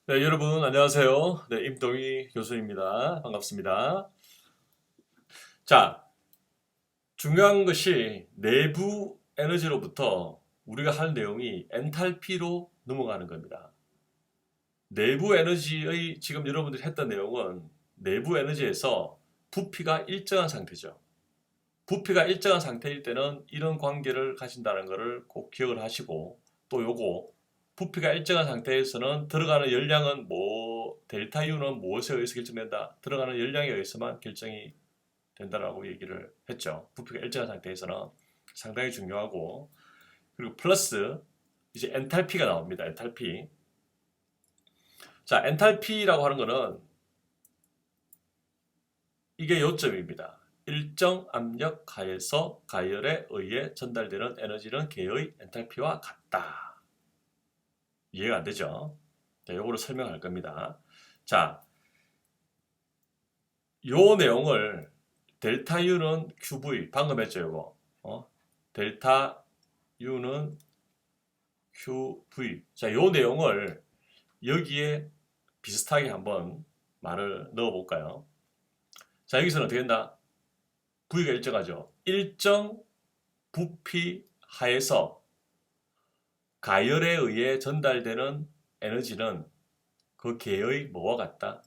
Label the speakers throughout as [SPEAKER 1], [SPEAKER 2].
[SPEAKER 1] 네, 여러분 안녕하세요. 네, 임동희 교수입니다. 반갑습니다. 자, 중요한 것이 내부 에너지로부터 우리가 할 내용이 엔탈피로 넘어가는 겁니다. 내부 에너지의 지금 여러분들이 했던 내용은 내부 에너지에서 부피가 일정한 상태죠. 부피가 일정한 상태일 때는 이런 관계를 가진다는 것을 꼭 기억을 하시고, 또 요거 부피가 일정한 상태에서는 들어가는 열량은 델타 U는 무엇에 의해서 결정된다? 들어가는 열량에 의해서만 결정이 된다라고 얘기를 했죠. 부피가 일정한 상태에서는 상당히 중요하고, 그리고 플러스 이제 엔탈피가 나옵니다. 엔탈피. 자, 엔탈피라고 하는 거는 이게 요점입니다. 일정 압력 하에서 가열에 의해 전달되는 에너지는 개의 엔탈피와 같다. 이해가 안 되죠? 자, 요거를 설명할 겁니다. 자, 요 내용을 델타 U는 QV, 방금 했죠, 요거. 델타 U는 QV. 자, 요 내용을 여기에 비슷하게 한번 말을 넣어 볼까요? 자, 여기서는 어떻게 된다? V가 일정하죠. 일정 부피 하에서 가열에 의해 전달되는 에너지는 그 개의 뭐와 같다?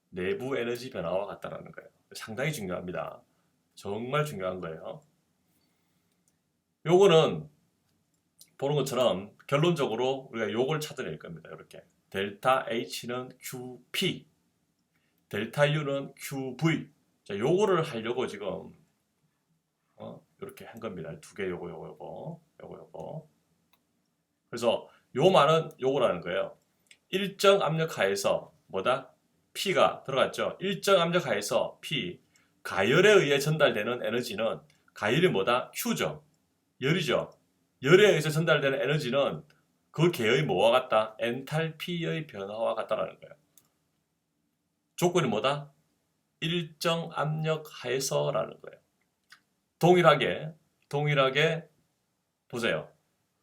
[SPEAKER 1] 내부 에너지 변화와 같다라는 거예요. 상당히 중요합니다. 정말 중요한 거예요. 요거는 보는 것처럼 결론적으로 우리가 요걸 찾아낼 겁니다. 이렇게 델타 H는 QP, 델타 U는 QV. 자, 요거를 하려고 지금 이렇게 한 겁니다. 두 개 요거. 그래서 요 말은 요거라는 거예요. 일정 압력 하에서 뭐다? P가 들어갔죠. 일정 압력 하에서 P, 가열에 의해 전달되는 에너지는 가열이 뭐다? Q죠. 열이죠. 열에 의해서 전달되는 에너지는 그 계의 뭐와 같다? 엔탈피의 변화와 같다라는 거예요. 조건이 뭐다? 일정 압력 하에서라는 거예요. 동일하게 보세요.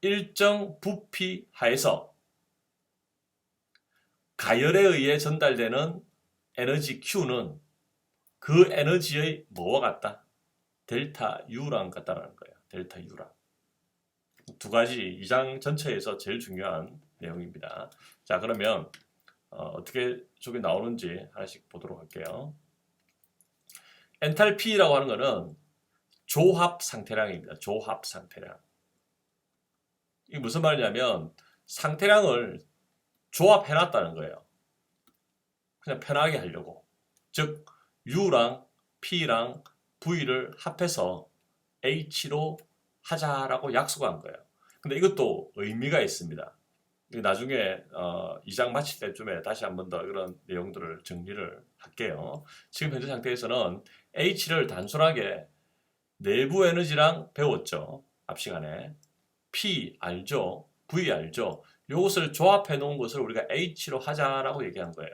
[SPEAKER 1] 일정 부피 하에서 가열에 의해 전달되는 에너지 Q는 그 에너지의 뭐와 같다? 델타 U랑 같다라는 거예요. 델타 U랑. 두 가지 2장 전체에서 제일 중요한 내용입니다. 자, 그러면 어떻게 저게 나오는지 하나씩 보도록 할게요. 엔탈피라고 하는 거는 조합 상태량입니다. 조합 상태량. 이게 무슨 말이냐면 상태량을 조합해놨다는 거예요. 그냥 편하게 하려고. 즉 U랑 P랑 V를 합해서 H로 하자라고 약속한 거예요. 근데 이것도 의미가 있습니다. 나중에 2장 마칠 때쯤에 다시 한 번 더 이런 내용들을 정리를 할게요. 지금 현재 상태에서는 H를 단순하게 내부 에너지랑 배웠죠. 앞 시간에. P 알죠? V 알죠? 이것을 조합해 놓은 것을 우리가 H로 하자라고 얘기한 거예요.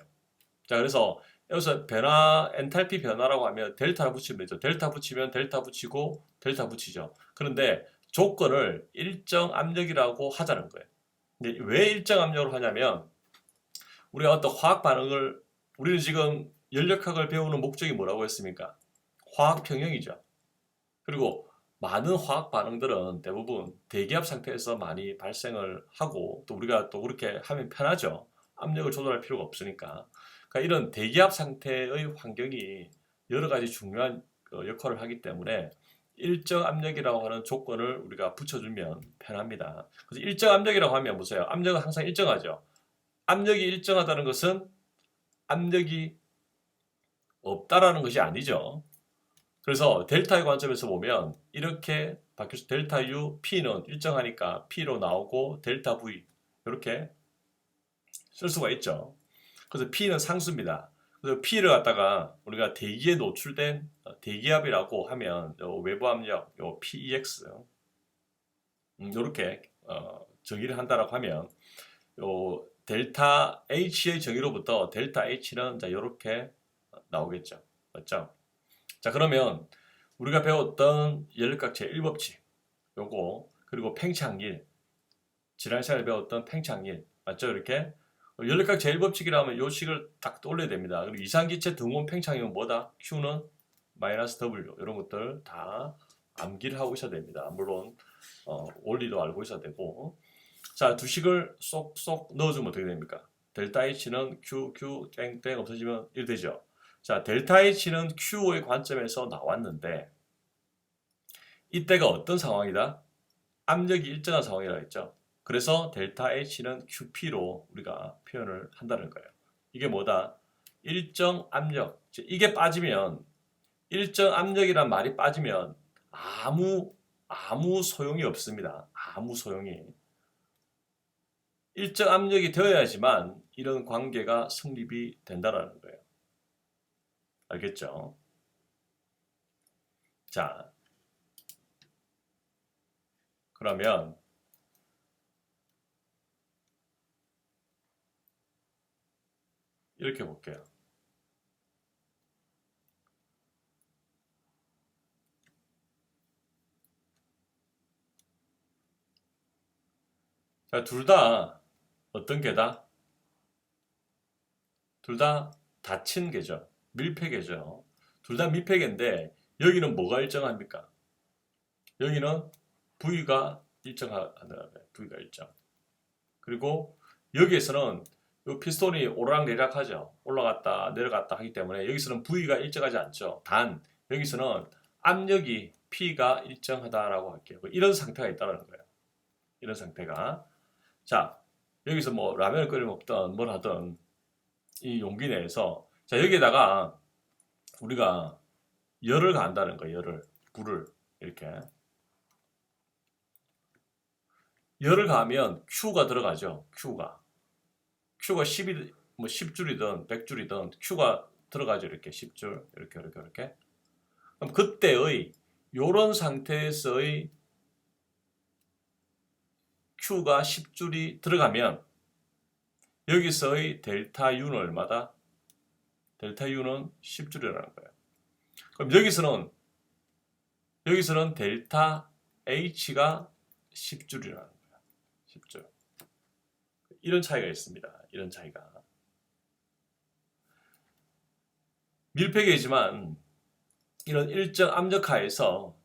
[SPEAKER 1] 자, 그래서 여기서 변화, 엔탈피 변화라고 하면 델타를 붙이면 되죠. 델타 붙이면 델타 붙이고 델타 붙이죠. 그런데 조건을 일정 압력이라고 하자는 거예요. 근데 왜 일정 압력으로 하냐면 우리가 어떤 화학 반응을 우리는 지금 연력학을 배우는 목적이 뭐라고 했습니까? 화학 평형이죠. 그리고 많은 화학 반응들은 대부분 대기압 상태에서 많이 발생을 하고 또 우리가 또 그렇게 하면 편하죠. 압력을 조절할 필요가 없으니까. 그러니까 이런 대기압 상태의 환경이 여러 가지 중요한 역할을 하기 때문에 일정 압력이라고 하는 조건을 우리가 붙여주면 편합니다. 그래서 일정 압력이라고 하면 보세요. 압력은 항상 일정하죠. 압력이 일정하다는 것은 압력이 없다라는 것이 아니죠. 그래서 델타의 관점에서 보면 이렇게 바뀌어서 델타 U, P는 일정하니까 P로 나오고 델타 V 이렇게 쓸 수가 있죠. 그래서 P는 상수입니다. 그래서 P를 갖다가 우리가 대기에 노출된 대기압이라고 하면 외부 압력 PEX 이렇게 정의를 한다라고 하면 델타 H의 정의로부터 델타 H는 이렇게 나오겠죠. 맞죠? 자, 그러면 우리가 배웠던 연력학체 1법칙 요거 그리고 팽창일 지난 시간에 배웠던 팽창일 맞죠? 이렇게 연립각 제일법칙이라면 요 식을 딱 떠올려야 됩니다. 그리고 이상기체 등온 팽창이면 뭐다? Q는 마이너스 W 이런 것들 다 암기를 하고 있어야 됩니다. 물론 원리도 알고 있어야 되고. 자, 두 식을 쏙쏙 넣어주면 어떻게 됩니까? 델타 H는 Q, Q, 땡땡 없어지면 이렇게 되죠. 자, 델타 H는 Q의 관점에서 나왔는데 이때가 어떤 상황이다? 압력이 일정한 상황이라고 했죠. 그래서 델타 H는 QP로 우리가 표현을 한다는 거예요. 이게 뭐다? 일정 압력. 이게 빠지면 일정 압력이란 말이 빠지면 아무 소용이 없습니다. 아무 소용이. 일정 압력이 되어야지만 이런 관계가 성립이 된다는 거예요. 알겠죠? 자, 그러면 이렇게 볼게요. 자, 둘 다 어떤 개다? 둘 다 닫힌 개죠. 밀폐개죠. 둘 다 밀폐개인데 여기는 뭐가 일정합니까? 여기는 V가 일정하다는 거예요. V가 일정. 그리고 여기에서는 이 피스톤이 오르락내리락 하죠. 올라갔다 내려갔다 하기 때문에 여기서는 V가 일정하지 않죠. 단 여기서는 압력이 P가 일정하다라고 할게요. 이런 상태가 있다는 거예요. 이런 상태가. 자, 여기서 뭐 라면을 끓여 먹든 뭘 하든 이 용기 내에서 자, 여기에다가 우리가 열을 가한다는 거예요. 불을 이렇게 열을 가하면 Q가 들어가죠. Q가 10이 뭐 10줄이든 100줄이든 Q가 들어가죠. 이렇게 10줄 이렇게 그럼 그때의 요런 상태에서의 Q가 10줄이 들어가면 여기서의 델타 U는 얼마다? 델타 U는 10줄이라는 거예요. 그럼 여기서는 델타 H가 10줄이라는 거예요. 10줄. 이런 차이가 있습니다. 이런 차이가. 밀폐계이지만 이런 일정 압력하에서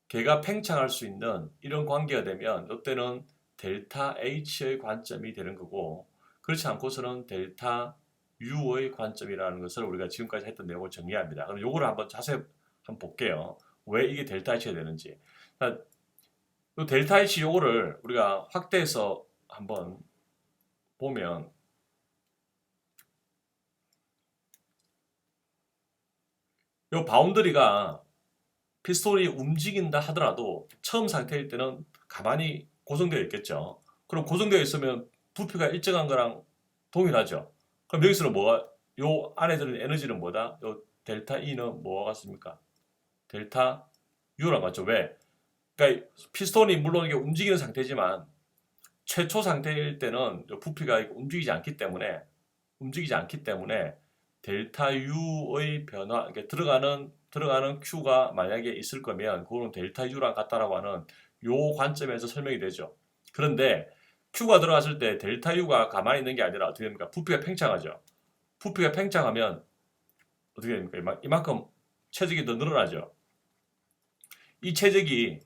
[SPEAKER 1] 걔가 팽창할 수 있는 이런 관계가 되면 이때는 델타 H의 관점이 되는 거고 그렇지 않고서는 델타 U의 관점이라는 것을 우리가 지금까지 했던 내용을 정리합니다. 그럼 요거를 한번 자세히 한번 볼게요. 왜 이게 델타 H가 되는지. 요 델타 H 요거를 우리가 확대해서 한번 보면 요 바운더리가 피스톤이 움직인다 하더라도 처음 상태일 때는 가만히 고정되어 있겠죠. 그럼 고정되어 있으면 부피가 일정한 거랑 동일하죠. 그럼 여기서는 뭐가 요 안에 들은 에너지는 뭐다? 요 델타 E는 뭐가 같습니까? 델타 U랑 같죠. 왜? 그러니까 피스톤이 물론 이게 움직이는 상태지만 최초 상태일 때는 부피가 움직이지 않기 때문에 델타 U의 변화, 그러니까 들어가는 Q가 만약에 있을 거면 그거는 델타 U랑 같다라고 하는 요 관점에서 설명이 되죠. 그런데 Q가 들어갔을 때 델타 U가 가만히 있는 게 아니라 어떻게 됩니까? 부피가 팽창하죠. 부피가 팽창하면 어떻게 됩니까? 이만큼 체적이 더 늘어나죠. 이 체적이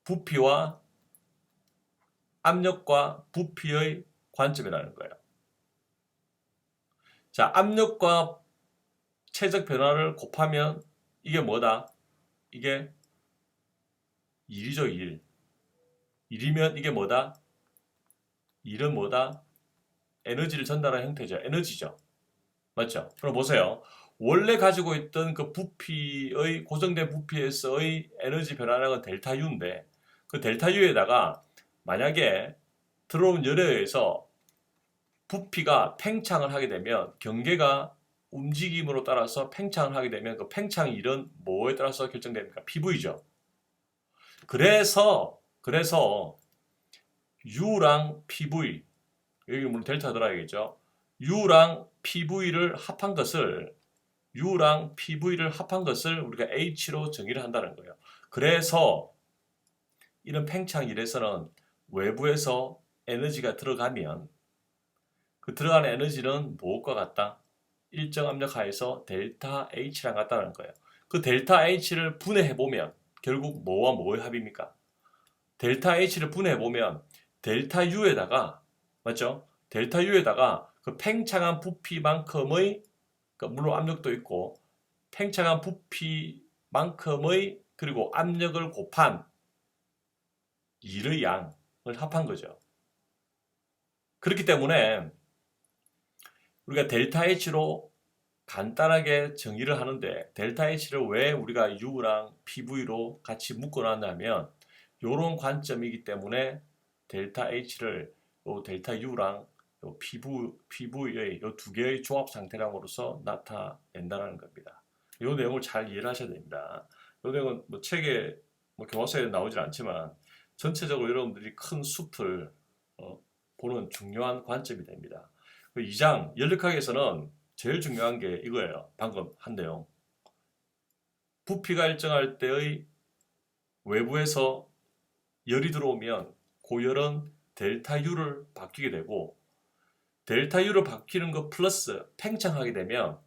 [SPEAKER 1] 부피와 압력과 부피의 관점이라는 거예요. 자, 압력과 체적 변화를 곱하면 이게 뭐다? 이게 1이죠, 1. 1이면 이게 뭐다? 1은 뭐다? 에너지를 전달하는 형태죠. 에너지죠. 맞죠? 그럼 보세요. 원래 가지고 있던 그 부피의 고정된 부피에서의 에너지 변화량은 델타 U인데 그 델타 U에다가 만약에 들어온 열에 의해서 부피가 팽창을 하게 되면 경계가 움직임으로 따라서 팽창을 하게 되면 그 팽창 일은 뭐에 따라서 결정됩니까? PV죠. 그래서 U랑 PV 여기 물론 델타 들어야겠죠. U랑 PV를 합한 것을 우리가 H로 정의를 한다는 거예요. 그래서 이런 팽창 일에서는 외부에서 에너지가 들어가면 그 들어가는 에너지는 무엇과 같다? 일정 압력 하에서 델타 H랑 같다는 거예요. 그 델타 H를 분해해 보면 결국 뭐와 뭐의 합입니까? 델타 H를 분해해 보면 델타 U에다가 맞죠? 델타 U에다가 그 팽창한 부피만큼의 물론 압력도 있고 팽창한 부피만큼의 그리고 압력을 곱한 2의 양을 합한 거죠. 그렇기 때문에 우리가 델타 H로 간단하게 정의를 하는데 델타 H를 왜 우리가 U랑 PV로 같이 묶어놨냐면 이런 관점이기 때문에 델타 H를 델타 U랑 PV의 이 두 개의 조합 상태랑으로서 나타낸다는 겁니다. 이 내용을 잘 이해를 하셔야 됩니다. 이 내용은 뭐 책에 교과서에 나오질 않지만 전체적으로 여러분들이 큰 숲을 보는 중요한 관점이 됩니다. 2장 연력학에서는 제일 중요한 게 이거예요. 방금 한 내용. 부피가 일정할 때의 외부에서 열이 들어오면 그 열은 델타 U를 바뀌게 되고 델타 U를 바뀌는 것 플러스 팽창하게 되면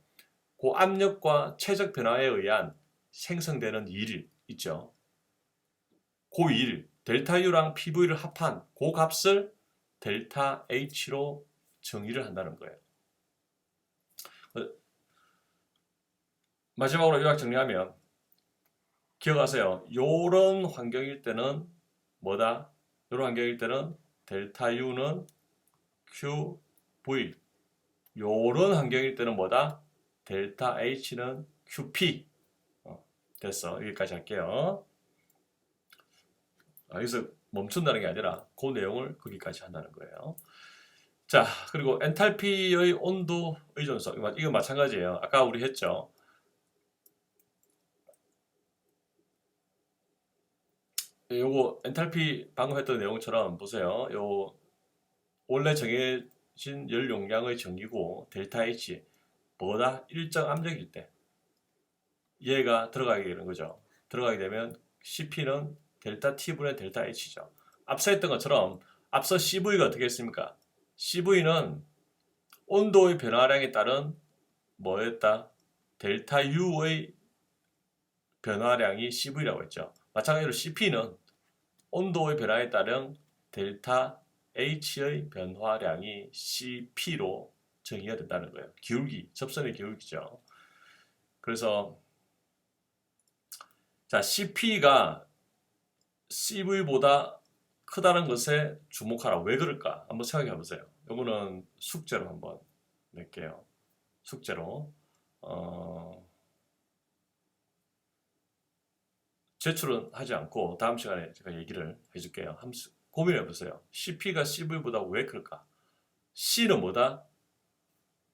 [SPEAKER 1] 그 압력과 최적 변화에 의한 생성되는 일 있죠. 그 일, 델타 U랑 PV를 합한 그 값을 델타 H로 정의를 한다는 거예요. 마지막으로 요약 정리하면 기억하세요. 요런 환경일 때는 뭐다? 요런 환경일 때는 델타 U는 QV. 요런 환경일 때는 뭐다? 델타 H는 QP. 됐어. 여기까지 할게요. 여기서 멈춘다는 게 아니라 그 내용을 거기까지 한다는 거예요. 자, 그리고 엔탈피의 온도 의존성. 이거 마찬가지예요. 아까 우리 했죠. 요거 엔탈피 방금 했던 내용처럼 보세요. 요 원래 정해진 열 용량의 정의고 델타 H 보다 일정 압력일 때 얘가 들어가게 되는 거죠. 들어가게 되면 CP는 델타 T분의 델타 H죠. 앞서 했던 것처럼 앞서 CV가 어떻게 했습니까? CV는 온도의 변화량에 따른 뭐였다? 델타 U의 변화량이 CV라고 했죠. 마찬가지로 CP는 온도의 변화에 따른 델타 H의 변화량이 CP로 정의가 된다는 거예요. 기울기, 접선의 기울기죠. 그래서 자, CP가 CV보다 크다는 것에 주목하라. 왜 그럴까? 한번 생각해 보세요. 이거는 숙제로 한번 낼게요. 숙제로. 제출은 하지 않고 다음 시간에 제가 얘기를 해줄게요. 한번 고민해 보세요. CP가 CV보다 왜 클까? C는 뭐다?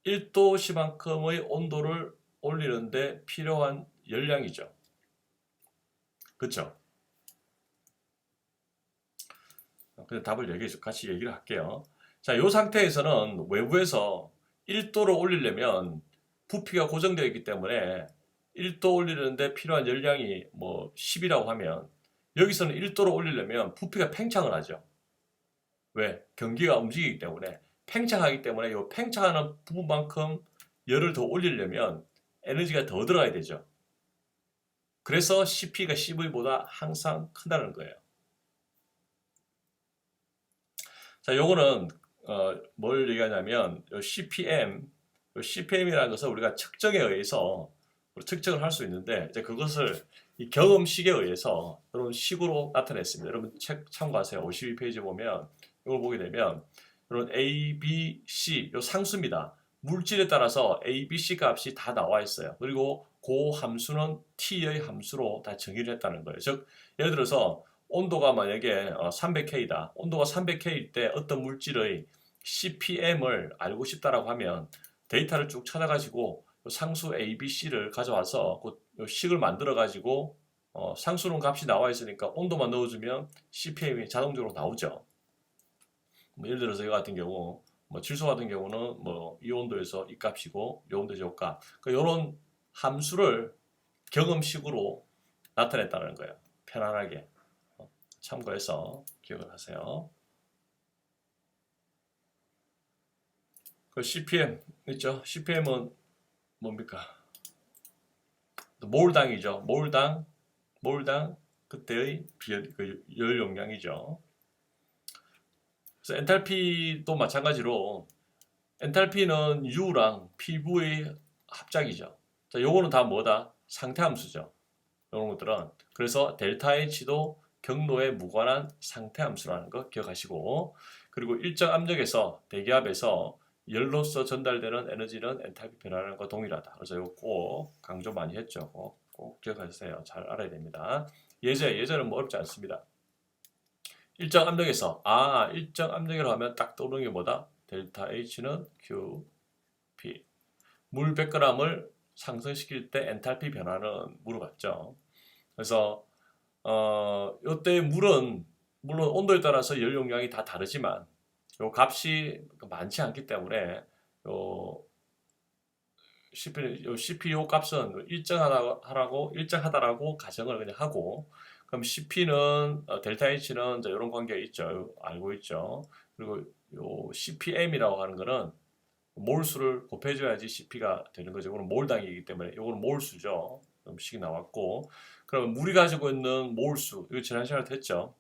[SPEAKER 1] 1도씨만큼의 온도를 올리는데 필요한 열량이죠. 그렇죠? 그래서 답을 같이 얘기를 할게요. 자, 이 상태에서는 외부에서 1도를 올리려면 부피가 고정되어 있기 때문에 1도 올리는데 필요한 열량이 뭐 10이라고 하면 여기서는 1도를 올리려면 부피가 팽창을 하죠. 왜? 경기가 움직이기 때문에 팽창하기 때문에 이 팽창하는 부분만큼 열을 더 올리려면 에너지가 더 들어가야 되죠. 그래서 CP가 CV보다 항상 크다는 거예요. 자, 요거는 뭘 얘기하냐면 CPM이라는 것은 우리가 측정에 의해서 측정을 할 수 있는데 이제 그것을 이 경험식에 의해서 이런 식으로 나타냈습니다. 여러분 책 참고하세요. 52페이지 보면 이걸 보게 되면 이런 A, B, C 요 상수입니다. 물질에 따라서 A, B, C 값이 다 나와 있어요. 그리고 그 함수는 T의 함수로 다 정의를 했다는 거예요. 즉 예를 들어서 온도가 만약에 300K다. 온도가 300K일 때 어떤 물질의 CPM을 알고 싶다라고 하면 데이터를 쭉 찾아가지고 상수 A, B, C를 가져와서 그 식을 만들어가지고 상수론 값이 나와 있으니까 온도만 넣어주면 CPM이 자동적으로 나오죠. 뭐 예를 들어서 이거 같은 경우 뭐 질소 같은 경우는 뭐 이 온도에서 이 값이고 이 온도에서 이 값. 그러니까 이런 함수를 경험식으로 나타냈다는 거예요. 편안하게 참고해서 기억을 하세요. 그 CPM 있죠? CPM은 뭡니까? 몰당이죠. 몰당 그때의 열 용량이죠. 그래서 엔탈피도 마찬가지로 엔탈피는 U랑 PV의 합작이죠. 자, 요거는 다 뭐다? 상태함수죠. 이런 것들은. 그래서 델타 H도 경로에 무관한 상태함수라는 거 기억하시고, 그리고 일정 압력에서 대기압에서 열로서 전달되는 에너지는 엔탈피 변화라는 거 동일하다. 그래서 이거 꼭 강조 많이 했죠. 꼭 기억하세요. 잘 알아야 됩니다. 예제는 뭐 어렵지 않습니다. 일정 압력에서 일정 압력이라고 하면 딱 떠오르는 게 뭐다? 델타 H는 QP. 물 100g을 상승시킬 때 엔탈피 변화는 물어봤죠. 그래서 이때 물은 물론 온도에 따라서 열 용량이 다 다르지만 요 값이 많지 않기 때문에 요 CPU 값은 일정하다라고 가정을 그냥 하고, 그럼 CP는 델타 H는 이런 관계가 있죠. 알고 있죠. 그리고 요 CPM이라고 하는 거는 몰수를 곱해줘야지 CP가 되는 거죠. 이거는 몰당이기 때문에 이거는 몰수죠. 식이 나왔고, 그러면 물이 가지고 있는 몰수, 이거 지난 시간에 했죠.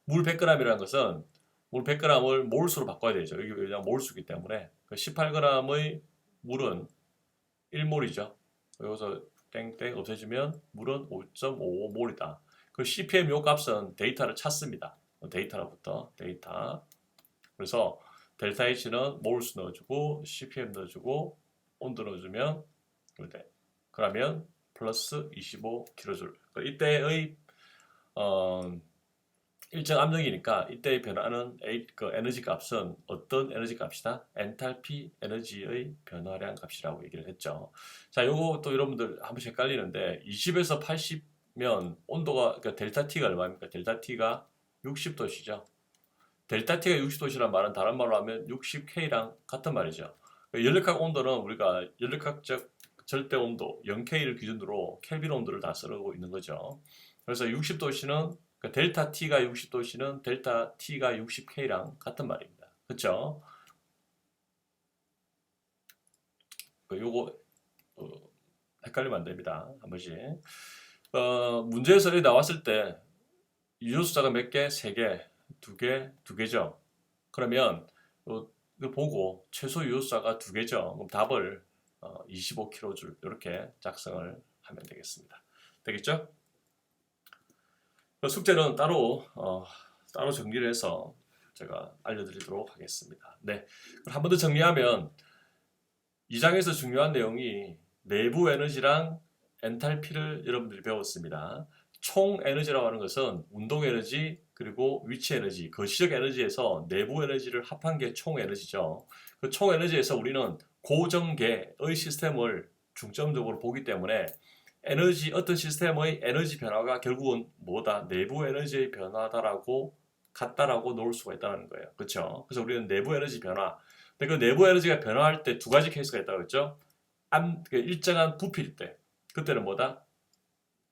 [SPEAKER 1] 물 100g이라는 것은 물 100g을 몰수로 바꿔야 되죠. 이게 그냥 몰수기 때문에 18g의 물은 1몰이죠. 여기서 땡땡 없애주면 물은 5.55몰이다. 그 CPM 요 값은 데이터를 찾습니다. 데이터로부터 데이터. 그래서 델타 H는 몰수 넣어주고 CPM 넣어주고 온도 넣어주면 돼. 그러면 플러스 25kJ. 이때의 일정 압력이니까 이때의 변화는 그 에너지 값은 어떤 에너지 값이다? 엔탈피 에너지의 변화량 값이라고 얘기를 했죠. 자, 요거 또 여러분들 한 번씩 헷갈리는데 20에서 80면 온도가 그러니까 델타 T가 얼마입니까? 델타 T가 60도시죠. 델타 T가 60도시란 말은 다른 말로 하면 60K랑 같은 말이죠. 연력학 온도는 우리가 연력학적 절대 온도 0K를 기준으로 켈빈 온도를 다 쓰고 있는 거죠. 그래서 60도씨는 델타 T가 60도씨는 델타 T가 60K랑 같은 말입니다. 그렇죠? 요거 헷갈리면 안 됩니다. 한 번씩. 문제에서 나왔을 때 유효수자가 몇 개? 3개, 2개, 2개죠. 그러면 이거 보고 최소 유효수자가 2개죠. 그럼 답을 25kJ 이렇게 작성을 하면 되겠습니다. 되겠죠? 숙제는 따로 정리를 해서 제가 알려드리도록 하겠습니다. 네, 한 번 더 정리하면 2장에서 중요한 내용이 내부 에너지랑 엔탈피를 여러분들이 배웠습니다. 총 에너지라고 하는 것은 운동 에너지 그리고 위치 에너지, 거시적 에너지에서 내부 에너지를 합한 게 총 에너지죠. 그 총 에너지에서 우리는 고정계의 시스템을 중점적으로 보기 때문에 어떤 시스템의 에너지 변화가 결국은 뭐다? 내부 에너지의 변화다라고 같다라고 놓을 수가 있다는 거예요. 그렇죠? 그래서 우리는 내부 에너지 변화. 근데 그 내부 에너지가 변화할 때 2가지 케이스가 있다고 했죠. 일정한 부피일 때. 그때는 뭐다?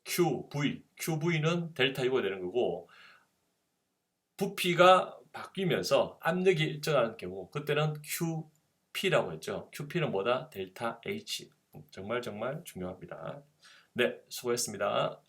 [SPEAKER 1] QV는 델타 U가 되는 거고, 부피가 바뀌면서 압력이 일정한 경우, 그때는 QP라고 했죠. QP는 뭐다? 델타 H. 정말 중요합니다. 네, 수고했습니다.